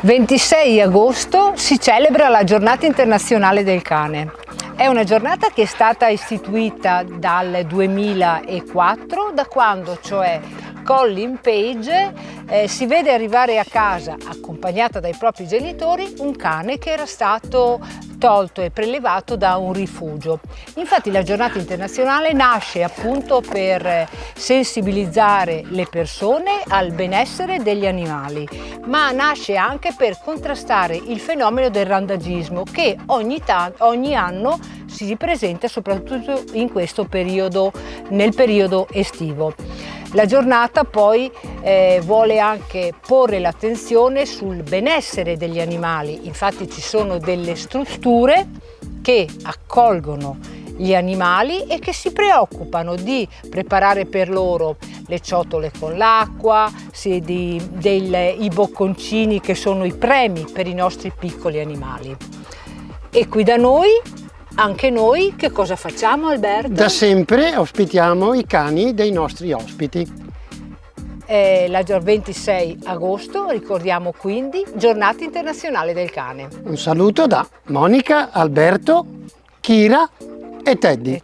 26 agosto si celebra la Giornata Internazionale del Cane. È una giornata che è stata istituita dal 2004, da quando cioè Colin Page si vede arrivare a casa, accompagnata dai propri genitori, un cane che era stato tolto e prelevato da un rifugio. Infatti la giornata internazionale nasce appunto per sensibilizzare le persone al benessere degli animali, ma nasce anche per contrastare il fenomeno del randagismo che ogni anno si ripresenta soprattutto in questo periodo, nel periodo estivo. La giornata poi vuole anche porre l'attenzione sul benessere degli animali, infatti ci sono delle strutture che accolgono gli animali e che si preoccupano di preparare per loro le ciotole con l'acqua, i bocconcini che sono i premi per i nostri piccoli animali. E qui da noi, anche noi, che cosa facciamo, Alberto? Da sempre ospitiamo i cani dei nostri ospiti. La 26 agosto ricordiamo quindi Giornata Internazionale del Cane. Un saluto da Monica, Alberto, Kira e Teddy.